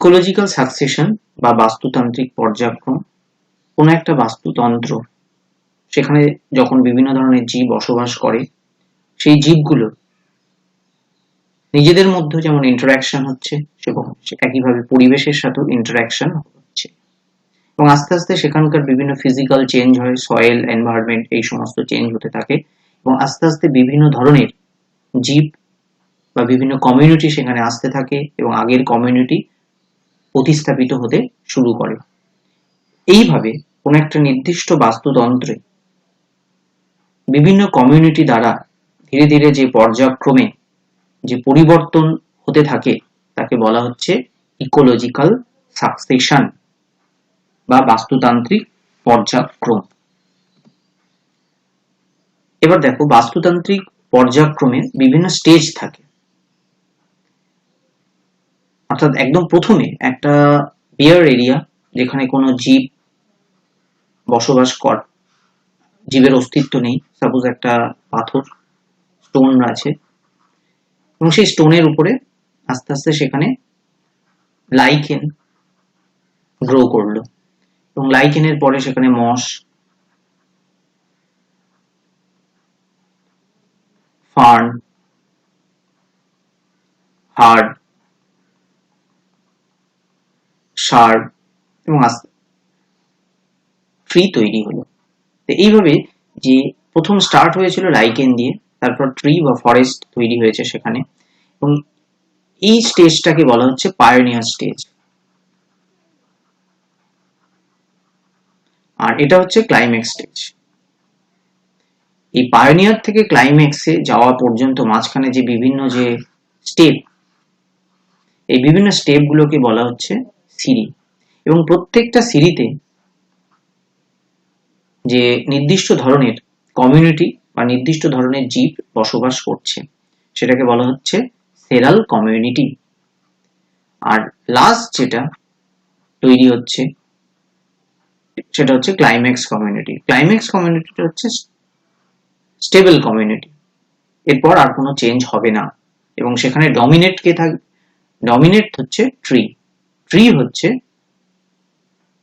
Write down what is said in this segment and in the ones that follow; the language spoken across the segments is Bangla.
ইকোলজিক্যাল সাকসেশন বা বাস্তুতান্ত্রিক পর্যায়ক্রম কোনো একটা বাস্তুতন্ত্র, সেখানে যখন বিভিন্ন ধরনের জীব বসবাস করে, সেই জীবগুলো নিজেদের মধ্যে যেমন ইন্টারাকশন হচ্ছে, এবং একইভাবে পরিবেশের সাথেও ইন্টারাকশন হচ্ছে, এবং আস্তে আস্তে সেখানকার বিভিন্ন ফিজিক্যাল চেঞ্জ হয়, সয়েল, এনভায়রনমেন্ট, এই সমস্ত চেঞ্জ হতে থাকে, এবং আস্তে আস্তে বিভিন্ন ধরনের জীব বা বিভিন্ন কমিউনিটি সেখানে আসতে থাকে, এবং আগের কমিউনিটি প্রতিস্থাপিত হতে শুরু করে। এইভাবে কোন একটা নির্দিষ্ট বাস্তুতন্ত্রে বিভিন্ন কমিউনিটি দ্বারা ধীরে ধীরে যে পর্যায়ক্রমে যে পরিবর্তন হতে থাকে, তাকে বলা হচ্ছে ইকোলজিক্যাল সাকসেশন বা বাস্তুতান্ত্রিক পর্যায়ক্রম। এবার দেখো, বাস্তুতান্ত্রিক পর্যায়ক্রমে বিভিন্ন স্টেজ থাকে। অর্থাৎ একদম প্রথমে একটা বেয়ার এরিয়া, যেখানে কোনো জীব বসবাস কর, জীবের অস্তিত্ব নেই, সাপোজ একটা পাথর, স্টোন আছে, এবং সেই স্টোনের উপরে আস্তে আস্তে সেখানে লাইকেন গ্রো করলো, এবং লাইকেনের পরে সেখানে মস, ফার্ন, হার্ড, সার, এবং আস্তে ট্রি তৈরি হলো। তো এইভাবে যে প্রথম স্টার্ট হয়েছিল লাইকেন দিয়ে, তারপর ট্রি বা ফরেস্ট তৈরি হয়েছে সেখানে, এবং এই স্টেজটাকে বলা হচ্ছে পায়োনিয়ার স্টেজ। আর এটা হচ্ছে ক্লাইম্যাক্স স্টেজ। এই পায়োনিয়ার থেকে ক্লাইম্যাক্সে যাওয়া পর্যন্ত মাঝখানে যে বিভিন্ন যে স্টেপ, এই বিভিন্ন স্টেপ গুলোকে বলা হচ্ছে সিঁড়ি, এবং প্রত্যেকটা সিঁড়িতে যে নির্দিষ্ট ধরনের কমিউনিটি বা নির্দিষ্ট ধরনের জীব বসবাস করছে, সেটাকে বলা হচ্ছে সেরাল কমিউনিটি। আর লাস্ট যেটা তৈরি হচ্ছে সেটা হচ্ছে ক্লাইম্যাক্স কমিউনিটি। ক্লাইম্যাক্স কমিউনিটিটা হচ্ছে স্টেবল কমিউনিটি, এরপর আর কোনো চেঞ্জ হবে না, এবং সেখানে ডমিনেট কে থাকবে, ডমিনেট হচ্ছে ট্রি, ট্রি হচ্ছে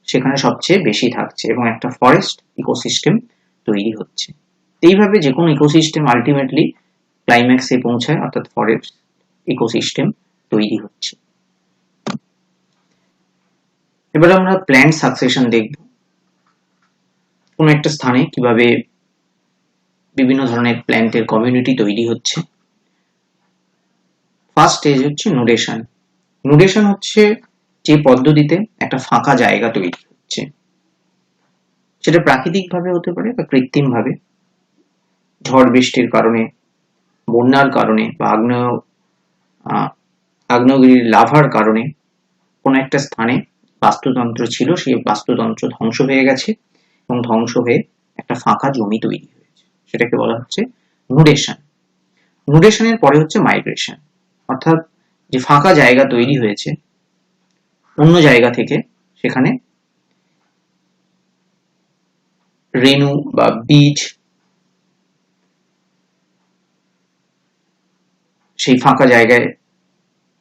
সেখানে সবচেয়ে বেশি থাকছে, এবং একটা ফরেস্ট ইকোসিস্টেম তৈরি হচ্ছে। এইভাবে যে কোনো ইকোসিস্টেম আলটিমেটলি ক্লাইম্যাক্সে পৌঁছায়, অর্থাৎ ফরেস্ট ইকোসিস্টেম তৈরি হচ্ছে। এবার আমরা প্ল্যান্ট সাকসেশন দেখব, কোন একটা স্থানে কিভাবে বিভিন্ন ধরনের প্ল্যান্টের কমিউনিটি তৈরি হচ্ছে। ফার্স্ট স্টেজ হচ্ছে নুডেশন। নুডেশন হচ্ছে যে পদ্ধতিতে একটা ফাঁকা জায়গা তৈরি হচ্ছে, সেটা প্রাকৃতিক ভাবে হতে পারে বা কৃত্রিম ভাবে, ঝড় বৃষ্টির কারণে, বন্যার কারণে, বা আগ্নেয়গিরির লাভার কারণে কোন একটা স্থানে বাস্তুতন্ত্র ছিল, সেই বাস্তুতন্ত্র ধ্বংস হয়ে গেছে, এবং ধ্বংস হয়ে একটা ফাঁকা জমি তৈরি হয়েছে, সেটাকে বলা হচ্ছে নুডেশন। নুডেশনের পরে হচ্ছে মাইগ্রেশন, অর্থাৎ যে ফাঁকা জায়গা তৈরি হয়েছে অন্য জায়গা থেকে, সেখানে রেণু বা বীজ সেই ফাঁকা জায়গায়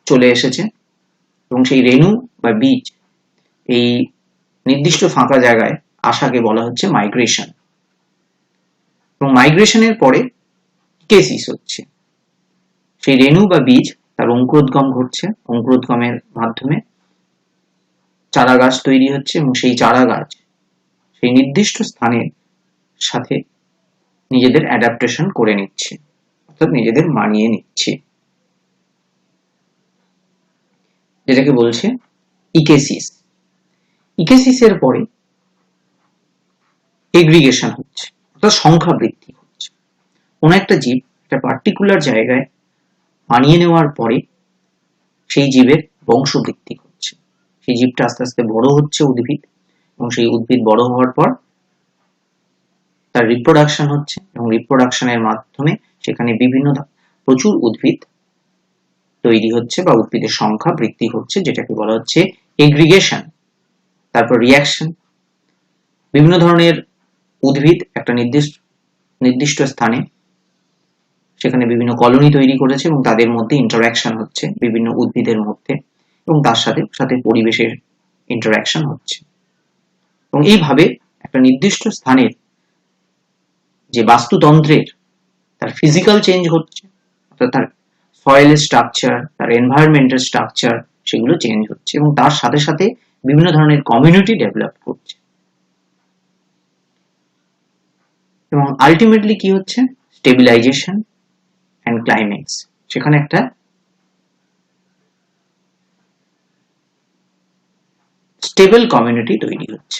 চলে এসেছে, এবং সেই রেণু বা বীজ এই নির্দিষ্ট ফাঁকা জায়গায় আসাকে বলা হচ্ছে মাইগ্রেশন। এবং মাইগ্রেশনের পরে কেসিস হচ্ছে, সেই রেণু বা বীজ তার অঙ্কুরোদ্গম ঘটছে, অঙ্কুরোদ্গমের মাধ্যমে চারা গাছ তৈরি হচ্ছে, এবং সেই চারা গাছ সেই নির্দিষ্ট স্থানের সাথে নিজেদের অ্যাডাপ্টেশন করে নিচ্ছে, অর্থাৎ নিজেদের মানিয়ে নিচ্ছে, যেটাকে বলছে ইকেসিস। ইকেসিসের পরে এগ্রিগেশন হচ্ছে, অর্থাৎ সংখ্যা বৃদ্ধি হচ্ছে। কোন একটা জীব একটা পার্টিকুলার জায়গায় মানিয়ে নেওয়ার পরে সেই জীবের বংশ বৃদ্ধি হচ্ছে, সেই জীবটা আস্তে আস্তে বড় হচ্ছে উদ্ভিদ, এবং সেই উদ্ভিদ বড় হওয়ার পর তার রিপ্রোডাকশন হচ্ছে, এবং রিপ্রোডাকশনের মাধ্যমে সেখানে বিভিন্ন প্রচুর উদ্ভিদ তৈরি হচ্ছে বা উদ্ভিদের সংখ্যা বৃদ্ধি হচ্ছে, যেটাকে বলা হচ্ছে এগ্রিগেশন। তারপর রিয়াকশন, বিভিন্ন ধরনের উদ্ভিদ একটা নির্দিষ্ট স্থানে সেখানে বিভিন্ন কলোনি তৈরি করেছে, এবং তাদের মধ্যে ইন্টারাকশন হচ্ছে বিভিন্ন উদ্ভিদের মধ্যে, এবং তার সাথে সাথে পরিবেশের ইন্টারাকশন হচ্ছে, এবং এইভাবে একটা নির্দিষ্ট স্থানের যে বাস্তুতন্ত্রের তার ফিজিক্যাল চেঞ্জ হচ্ছে, অর্থাৎ তার সয়েলের স্ট্রাকচার, তার এনভায়রনমেন্টের স্ট্রাকচার, সেগুলো চেঞ্জ হচ্ছে এবং তার সাথে সাথে বিভিন্ন ধরনের কমিউনিটি ডেভেলপ করছে। এবং আলটিমেটলি কি হচ্ছে, স্টেবিলাইজেশন অ্যান্ড ক্লাইম্যাক্স, সেখানে একটা স্টেবল কমিউনিটি তৈরি হচ্ছে,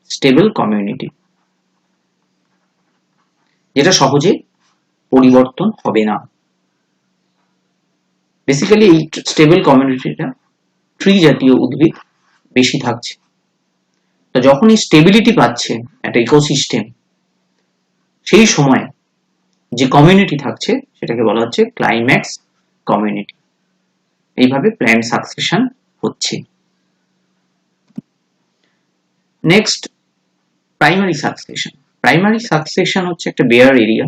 স্টেবল কমিউনিটি যেটা সহজে পরিবর্তন হবে না। বেসিক্যালি এই স্টেবল কমিউনিটিটা ট্রি জাতীয় উদ্ভিদ বেশি থাকছে। তো যখন এই স্টেবিলিটি পাচ্ছে একটা ইকোসিস্টেম, সেই সময় যে কমিউনিটি থাকছে সেটাকে বলা হচ্ছে ক্লাইম্যাক্স কমিউনিটি। এইভাবে প্ল্যান্ট সাকসেশন হচ্ছে। Next, primary succession. Primary succession হচ্ছে একটা বেয়ার এরিয়া,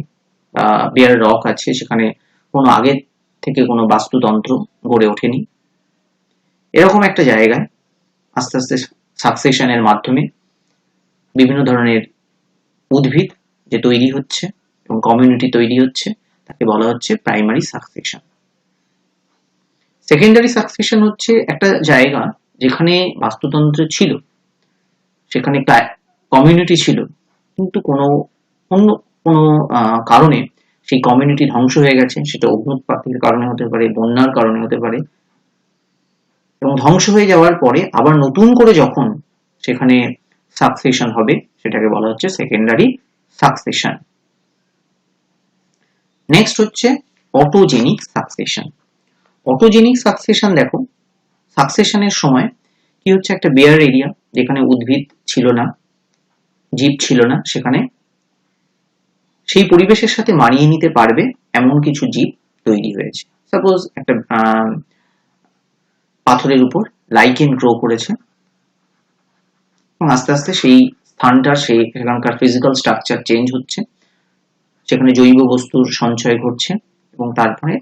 বেয়ার রক আছে, সেখানে কোনো আগে থেকে কোনো বাস্তুতন্ত্র গড়ে ওঠেনি, এরকম একটা জায়গায় আস্তে আস্তে সাকসেশনের মাধ্যমে বিভিন্ন ধরনের উদ্ভিদ যে তৈরি হচ্ছে এবং কমিউনিটি তৈরি হচ্ছে, তাকে বলা হচ্ছে প্রাইমারি সাকসেশন। সেকেন্ডারি সাকসেশন হচ্ছে একটা জায়গা যেখানে বাস্তুতন্ত্র ছিল, সেখানে কমিউনিটি ছিল, কিন্তু অন্য কোনো কারণে সেই কমিউনিটি ধ্বংস হয়ে গেছে। সেটা অগ্নুৎপাতের কারণে হতে পারে, বন্যার কারণে হতে পারে, এবং ধ্বংস হয়ে যাওয়ার পরে আবার নতুন করে যখন সেখানে সাকসেশন হবে, সেটাকে বলা হচ্ছে সেকেন্ডারি সাকসেশন। নেক্সট হচ্ছে অটোজেনিক সাকসেশন। অটোজেনিক সাকসেশন, দেখো সাকসেশনের সময় কি হচ্ছে, একটা বেয়ার এরিয়া যেখানে উদ্ভিদ ছিল না, জীব ছিল না, সেখানে সেই পরিবেশের সাথে মানিয়ে নিতে পারবে এমন কিছু জীব তৈরি হয়েছে। সাপোজ একটা পাথরের উপর লাইকেন গ্রো করেছে এবং আস্তে আস্তে সেই স্থানটার সেখানকার ফিজিক্যাল স্ট্রাকচার চেঞ্জ হচ্ছে, সেখানে জৈব বস্তুর সঞ্চয় ঘটছে এবং তারপরে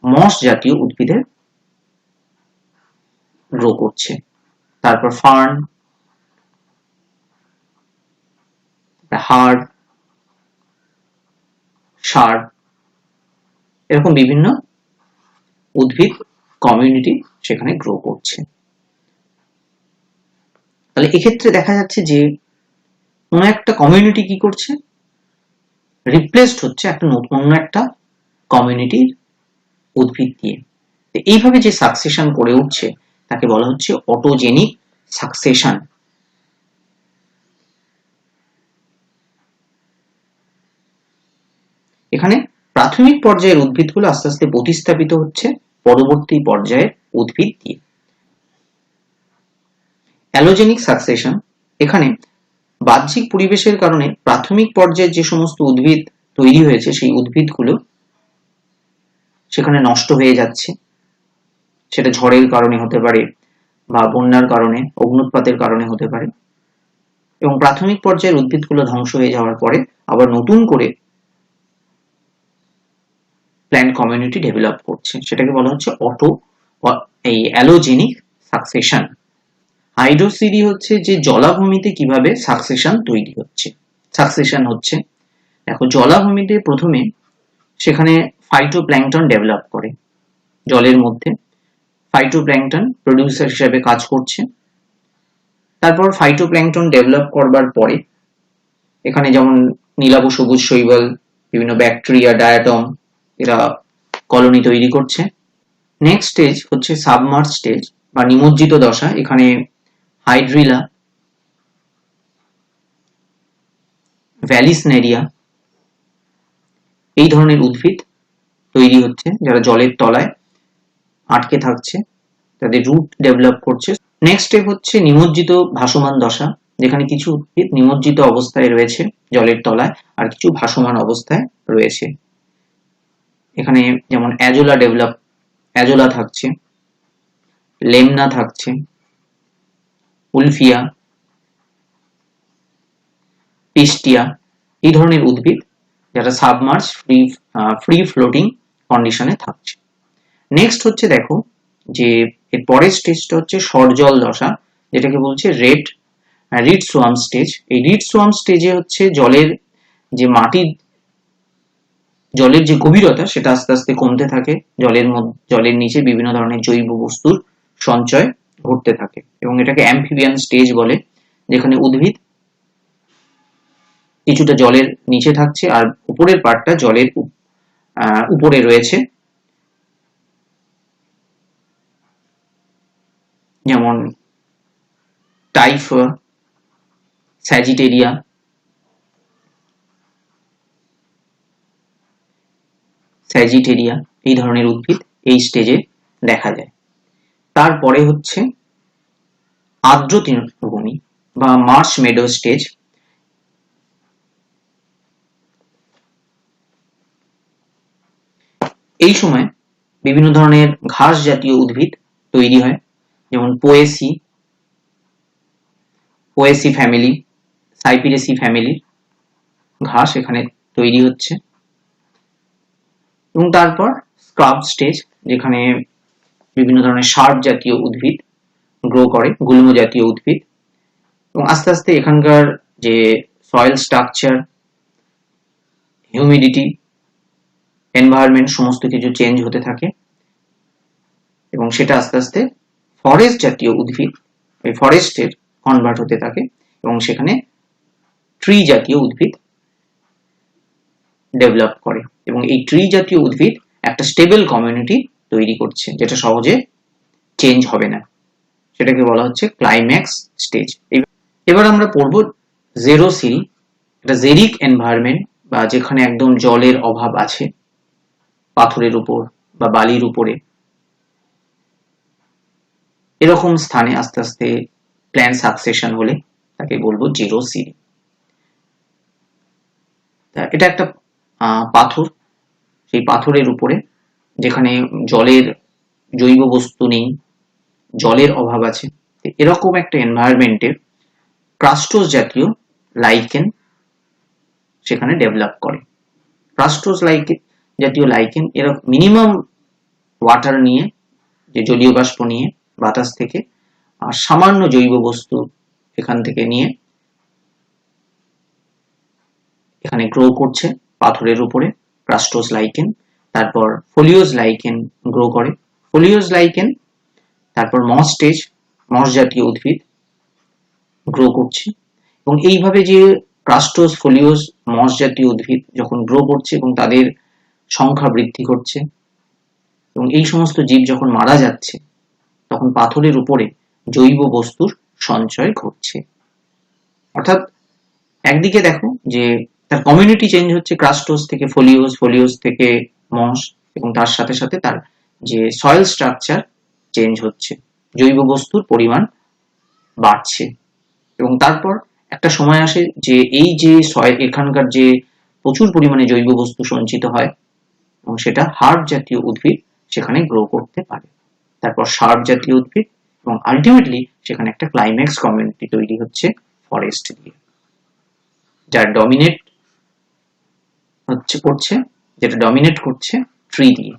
মস জাতীয় উদ্ভিদের গ্রো করছে। তারপর ফার্ন, হার্ব, শার্প, এরকম বিভিন্ন উদ্ভিদ কমিউনিটি সেখানে গ্রো করছে। তাহলে এক্ষেত্রে দেখা যাচ্ছে যে কোন একটা কমিউনিটি কি করছে, রিপ্লেসড হচ্ছে একটা অন্য একটা কমিউনিটির উদ্ভিদ দিয়ে। এইভাবে যে সাকসেশন করে উঠছে তাকে বলা হচ্ছে অটোজেনিক সাকসেশন। এখানে প্রাথমিক পর্যায়ের উদ্ভিদগুলো আস্তে আস্তে প্রতিস্থাপিত হচ্ছে পরবর্তী পর্যায়ের উদ্ভিদ দিয়ে। অ্যালোজেনিক সাকসেশন, এখানে বাহ্যিক পরিবেশের কারণে প্রাথমিক পর্যায়ের যে সমস্ত উদ্ভিদ তৈরি হয়েছে সেই উদ্ভিদগুলো সেখানে নষ্ট হয়ে যাচ্ছে। সেটা ঝড়ের কারণে হতে পারে বা বন্যার কারণে, অগ্নুৎপাতের কারণে হতে পারে, এবং প্রাথমিক পর্যায়ের উদ্ভিদগুলো ধ্বংস হয়ে যাওয়ার পরে আবার নতুন করে প্ল্যান্ট কমিউনিটি ডেভেলপ করছে, সেটাকে বলা হচ্ছে অ্যালোজেনিক সাকসেশন। হাইড্রোসিডি হচ্ছে যে জলাভূমিতে কিভাবে সাকসেশন হচ্ছে। দেখো জলাভূমিতে প্রথমে সেখানে ফাইটোপ্ল্যাঙ্কটন ডেভেলপ করে, জলের মধ্যে ফাইটোপ্ল্যাঙ্কটন প্রোডিউসার হিসেবে কাজ করছে। তারপর ফাইটোপ্ল্যাঙ্কটন ডেভেলপ করবার পরে এখানে যেমন নীলাভ সবুজ শৈবাল, বিভিন্ন ব্যাকটেরিয়া, ডায়াটম, এরা কলোনি তৈরি করছে। নেক্সট স্টেজ হচ্ছে সাবমার্জ স্টেজ বা নিমজ্জিত দশা। এখানে হাইড্রিলা, ভ্যালিসনেরিয়া এই ধরনের উদ্ভিদ তৈরি হচ্ছে, যারা জলের তলায় আটকে থাকছে, তাদের রুট ডেভেলপ করছে। নেক্সট স্টেপ হচ্ছে নিমজ্জিত ভাসমান দশা, যেখানে কিছু উদ্ভিদ নিমজ্জিত অবস্থায় রয়েছে জলের তলায় আর কিছু ভাসমান অবস্থায় রয়েছে। এখানে যেমন অ্যাজোলা থাকছে, লেমনা থাকছে, উলফিয়া, পিস্টিয়া, এই ধরনের উদ্ভিদ যারা সাবমার্জ ফ্রি ফ্লোটিং কন্ডিশনে থাকছে। নেক্সট হচ্ছে দেখো যে এর পরের স্টেজটা হচ্ছে সরজল দশা, যেটাকে বলছে রিড সোয়াম স্টেজ। এই রিড সোয়াম স্টেজে হচ্ছে জলের যে গভীরতা সেটা আস্তে আস্তে কমতে থাকে, জলের নিচে বিভিন্ন ধরনের জৈব বস্তুর সঞ্চয় ঘটতে থাকে, এবং এটাকে অ্যাম্ফিবিয়ান স্টেজ বলে, যেখানে উদ্ভিদ কিছুটা জলের নিচে থাকছে আর উপরের পার্টটা জলের উপরে রয়েছে। যেমন টাইফা, স্যাজিটেরিয়া, এই ধরনের উদ্ভিদ এই স্টেজে দেখা যায়। তারপরে হচ্ছে আর্দ্র তৃণভূমি বা মার্শ মেডো স্টেজ। এই সময় বিভিন্ন ধরনের ঘাস জাতীয় উদ্ভিদ তৈরি হয়, যেমন পোয়েসি ফ্যামিলি, সাইপিরেসি ফ্যামিলির ঘাস এখানে তৈরি হচ্ছে। এবং তারপর স্ক্রাব স্টেজ, যেখানে বিভিন্ন ধরনের শার্প জাতীয় উদ্ভিদ গ্রো করে, গুল্ম জাতীয় উদ্ভিদ, এবং আস্তে আস্তে এখানকার যে সয়েল স্ট্রাকচার, হিউমিডিটি, এনভায়রনমেন্ট সমস্ত কিছু চেঞ্জ হতে থাকে, এবং সেটা আস্তে আস্তে ফরেস্ট জাতীয় উদ্ভিদ, এই ফরেস্টের কনভার্ট হতে থাকে, এবং সেখানে ট্রি জাতীয় উদ্ভিদ ডেভেলপ করে, এবং এই ট্রি জাতীয় উদ্ভিদ একটা স্টেবল কমিউনিটি তৈরি করছে, যেটা সহজে চেঞ্জ হবে না। সেটাকে বলা হচ্ছে ক্লাইম্যাক্স স্টেজ। এবার আমরা পড়ব জেরোসিল, এটা জেরিক এনভায়রনমেন্ট, বা যেখানে একদম জলের অভাব আছে, পাথরের উপর বা বালির উপরে, এরকম স্থানে আস্তে আস্তে প্ল্যান্ট সাকসেশন হলে তাকে বলবো জেরোসিল। এটা একটা পাথর, সেই পাথরের উপরে যেখানে জলের জৈব বস্তু নেই, জলের অভাব আছে, এরকম একটা এনভায়রনমেন্টের ক্রাস্টোস জাতীয় লাইকেন সেখানে ডেভেলপ করে। ক্রাস্টোস জাতীয় লাইকেন এরা মিনিমাম ওয়াটার নিয়ে, যে জলীয় বাষ্প নিয়ে বাতাস থেকে, আর সামান্য জৈব বস্তু এখান থেকে নিয়ে এখানে গ্রো করছে পাথরের উপরে ক্রাস্টোস লাইকেন। তারপর ফোলিওজ লাইকেন গ্রো করে, ফোলিওজ লাইকেন, তারপর মস জাতীয় উদ্ভিদ গ্রো করছে, এবং এইভাবে যে ক্রাস্টোস, ফোলিওজ, মস জাতীয় উদ্ভিদ যখন গ্রো করছে এবং তাদের সংখ্যা বৃদ্ধি করছে, এবং এই সমস্ত জীব যখন মারা যাচ্ছে, তখন পাথরের উপরে জৈব বস্তুর সঞ্চয় ঘটছে। অর্থাৎ একদিকে দেখো যে তার কমিউনিটি চেঞ্জ হচ্ছে, ক্রাস্টোস থেকে ফোলিওজ, ফোলিওজ থেকে মস, এবং তার সাথে সাথে তার যে সয়েল স্ট্রাকচার চেঞ্জ হচ্ছে, জৈব বস্তুর পরিমাণ বাড়ছে, এবং তারপর একটা সময় আসে যে এই যে এখানকার যে প্রচুর পরিমাণে জৈব বস্তু সঞ্চিত হয়, এবং সেটা হার্ব জাতীয় উদ্ভিদ সেখানে গ্রো করতে পারে। তারপর শার্প জাতীয় উদ্ভিদ, এবং আলটিমেটলি সেখানে একটা ক্লাইম্যাক্স কমিউনিটি তৈরি হচ্ছে ফরেস্ট দিয়ে, যার ডমিনেট করছে ট্রি দিয়ে।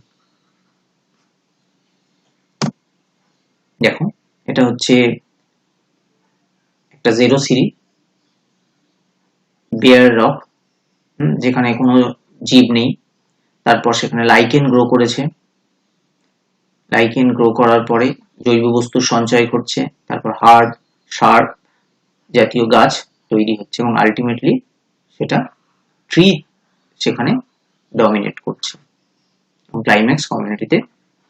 দেখো এটা হচ্ছে একটা জেরোসিল বেয়ার রক, যেখানে কোনো জীব নেই। তারপর সেখানে লাইকেন গ্রো করেছে, লাইকেন গ্রো করার পরে জৈব বস্তুর সঞ্চয় করছে, তারপর শার্প জাতীয় গাছ তৈরি হচ্ছে, এবং আলটিমেটলি সেটা ট্রি সেখানে ডমিনেট করছে, এবং ক্লাইম্যাক্স কমিউনিটিতে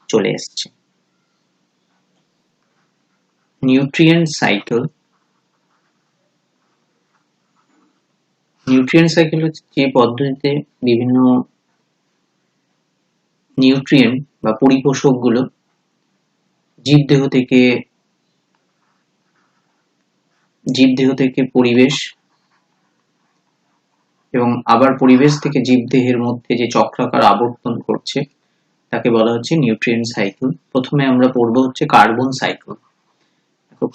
চলে এসছে। নিউট্রিয়েন্ট সাইকেল হচ্ছে যে পদ্ধতিতে বিভিন্ন নিউট্রিয়েন্ট বা পরিপোষক গুলো জীবদেহ থেকে পরিবেশ, এবং আবার পরিবেশ থেকে জীবদেহের মধ্যে যে চক্রাকার আবর্তন করছে, তাকে বলা হচ্ছে নিউট্রিয়েন্ট সাইকেল। প্রথমে আমরা পড়বো হচ্ছে কার্বন সাইকেল।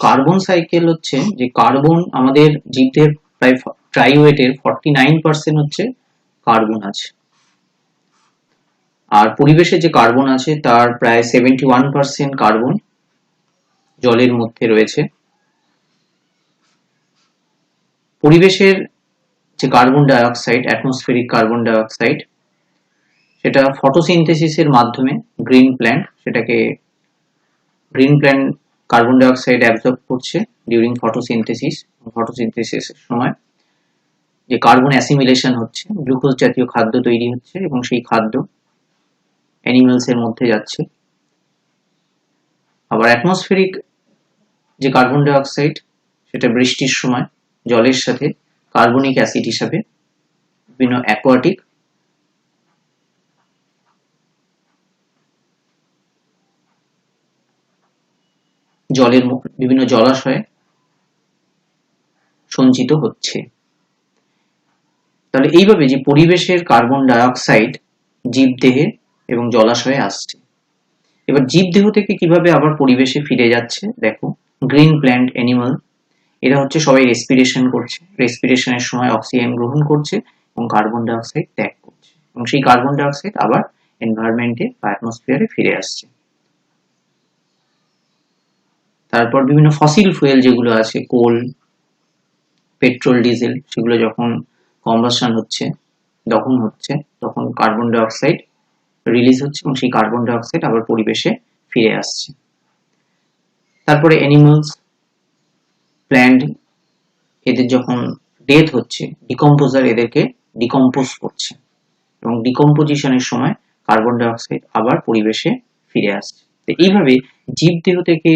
কার্বন সাইকেল হচ্ছে যে কার্বন, আমাদের জীবদেহের প্রায় ট্রাইওয়েটের 49% হচ্ছে কার্বন আছে, আর পরিবেশে যে কার্বন আছে তার প্রায় 71% কার্বন জলের মধ্যে রয়েছে। পরিবেশের যে carbon die oxide, atmospheric carbon die oxide, সেটা ফটোসিনথেসিসের মাধ্যমে green plant carbon die oxide absorb করছে ডিউরিং ফটোসিনথেসিসের সময় যে কার্বন অ্যাসিমিলেশন হচ্ছে, গ্লুকোজ জাতীয় খাদ্য তৈরি হচ্ছে এবং সেই খাদ্য অ্যানিমালস এর মধ্যে যাচ্ছে। আবার অ্যাটমসফেরিক যে কার্বন ডাই অক্সাইড, সেটা বৃষ্টির সময় জলের সাথে কার্বনিক অ্যাসিড হিসাবে বিভিন্ন অ্যাকোয়াটিক জলের বিভিন্ন জলাশয়ে সঞ্চিত হচ্ছে। তাহলে এইভাবে যে পরিবেশের কার্বন ডাই অক্সাইড জীবদেহে এবং জলাশয়ে আসছে। এবার জীবদেহ থেকে কিভাবে আবার পরিবেশে ফিরে যাচ্ছে দেখো। গ্রিন প্ল্যান্ট অ্যানিমাল, এরা হচ্ছে সবাই রেসপিরেশন করছে, রেসপিরেশনের সময় অক্সিজেন গ্রহণ করছে এবং কার্বন ডাই অক্সাইড ত্যাগ করছে, এবং সেই কার্বন ডাই অক্সাইড আবার এনভায়রনমেন্টে বা অ্যাটমসফিয়ারে ফিরে আসছে। তারপর বিভিন্ন ফসিল ফুয়েল যেগুলো আছে, কোল, পেট্রোল, ডিজেল, সেগুলো যখন কম্বাসন হচ্ছে, দহন হচ্ছে, তখন কার্বন ডাই অক্সাইড রিলিজ হচ্ছে এবং সেই কার্বন ডাই অক্সাইড আবার পরিবেশে ফিরে আসছে। তারপরে অ্যানিমালস, প্ল্যান্ট, এদের যখন ডেথ হচ্ছে, ডিকম্পোজার এদেরকে ডিকম্পোজ করছে এবং ডিকম্পোজিশনের সময় কার্বন ডাই অক্সাইড আবার পরিবেশে ফিরে আসছে। তো এইভাবে জীবদেহ থেকে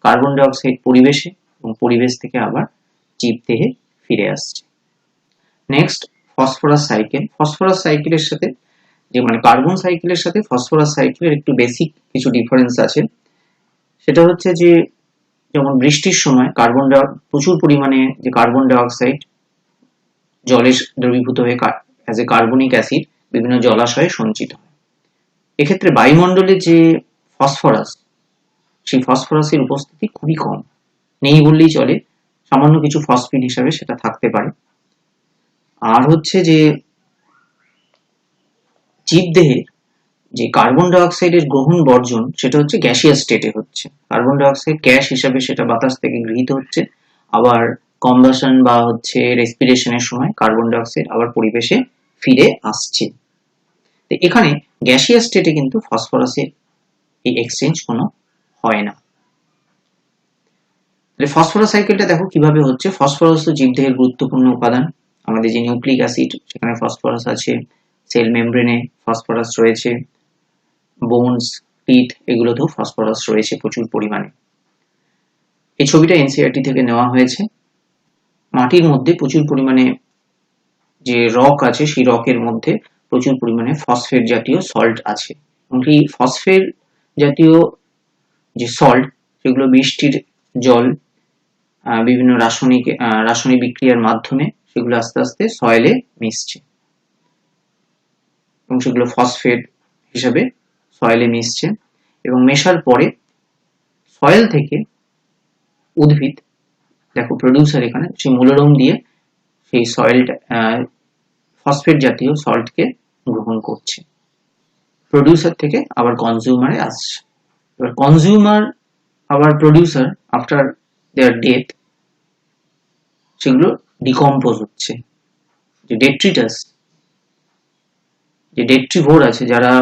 কার্বন ডাই অক্সাইড পরিবেশে এবং পরিবেশ থেকে আবার জীবদেহে ফিরে আসছে। Next, phosphorus cycle. ফসফরাস সাইকেলের সাথে যে কার্বন সাইকেলের সাথে ফসফরাস সাইকেলের একটু বেসিক কিছু ডিফারেন্স আছে। সেটা হচ্ছে যে যেমন বৃষ্টির সময় প্রচুর পরিমাণে যে কার্বন ডাই অক্সাইড জলে দ্রবীভূত হয়ে অ্যাজ এ কার্বনিক অ্যাসিড বিভিন্ন জলাশয়ে সঞ্চিত হয়। এক্ষেত্রে বায়ুমণ্ডলে যে ফসফরাস, সেই ফসফরাসের উপস্থিতি খুবই কম, নেই বললেই চলে, সামান্য কিছু ফসফেট হিসাবে সেটা থাকতে পারে। আর হচ্ছে যে জীবদেহের যে কার্বন ডাই অক্সাইডের গ্রহণ বর্জন, সেটা হচ্ছে গ্যাসিয়াস স্টেটে হচ্ছে। কার্বন ডাই অক্সাইড গ্যাস হিসাবে সেটা বাতাস থেকে গৃহীত হচ্ছে, আবার কম্বাসন বা হচ্ছে রেসপিরেশনের সময় কার্বন ডাই অক্সাইড আবার পরিবেশে ফিরে আসছে। তো এখানে গ্যাসিয়াস স্টেটে কিন্তু ফসফরাসের এই এক্সচেঞ্জ কোনো হয় না। ফসফরাস সাইকেলটা দেখো কিভাবে হচ্ছে। ফসফরাস তো জীবদেহের গুরুত্বপূর্ণ উপাদান। আমাদের যে নিউক্লিক অ্যাসিড, সেখানে ফসফরাস আছে, সেল মেমব্রেনে ফসফরাস রয়েছে, বোনস, টিথ, এগুলোতেও ফসফরাস রয়েছে প্রচুর পরিমাণে। এই ছবিটা এনসিইআরটি থেকে নেওয়া হয়েছে। মাটির মধ্যে প্রচুর পরিমাণে যে রক আছে, সেই রকের মধ্যে প্রচুর পরিমাণে ফসফেট জাতীয় সল্ট আছে, এবং এই ফসফেট জাতীয় যে সল্ট, সেগুলো বৃষ্টির জল, বিভিন্ন রাসায়নিক বিক্রিয়ার মাধ্যমে সেগুলো আস্তে আস্তে সয়েলে মিশছে এবং সেগুলো ফসফেট হিসাবে সয়েলে মিশছে, এবং মেশার পরে সয়েল থেকে উদ্ভিদ, দেখো প্রডিউসার এখানে, সেই মূলরম দিয়ে সেই সয়েলটা ফসফেট জাতীয় সল্টকে গ্রহণ করছে। প্রডিউসার থেকে আবার কনজিউমারে আসছে। এবার কনজিউমার আবার প্রডিউসার আফটার দেয়ার ডেথ সেগুলো ডিকম্পোজ হচ্ছে। যে ডেট্রিটাস, যে ডেট্রিভোর আছে, যারা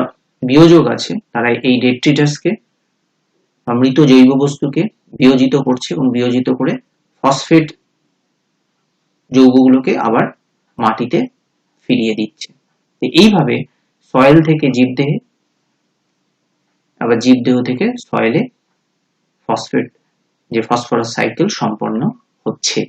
বিয়োজক আছে, তারা এই ডেট্রিটাসকে বা মৃত জৈব বস্তুকে বিয়োজিত করছে এবং বিয়োজিত করে ফসফেট যৌগগুলোকে আবার মাটিতে ফিরিয়ে দিচ্ছে। এইভাবে সয়েল থেকে জীবদেহে, আবার জীবদেহ থেকে সয়েলে ফসফরাস সাইকেল সম্পন্ন হচ্ছে।